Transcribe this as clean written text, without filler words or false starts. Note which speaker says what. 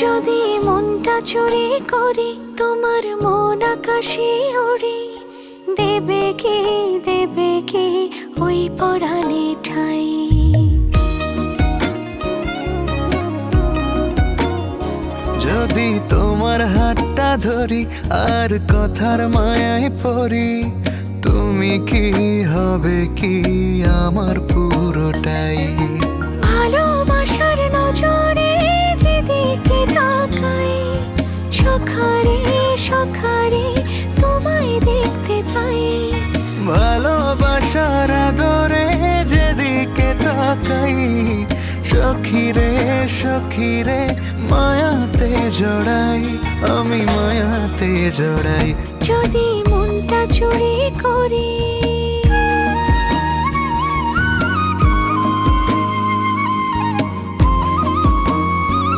Speaker 1: যদি মনটা চুরি করি তোমার মন আকাশে ওড়ে, দেবে কি ওই পরাণে ঠাই।
Speaker 2: যদি তোমার হাতটা ধরি আর কথার মায়ায় পড়ি, তুমি কি হবে কি আমার পুরোটাই।
Speaker 1: ভালোবাসার নজরে যেদিকে তাকাই, সখারে সখারে তোমায় দেখতে পাই।
Speaker 2: ভালোবাসার আদরে যেদিকে তাকাই, সখিরে সখিরে মায়াতে জড়াই, আমি মায়াতে জড়াই।
Speaker 1: যদি মনটা চুরি করি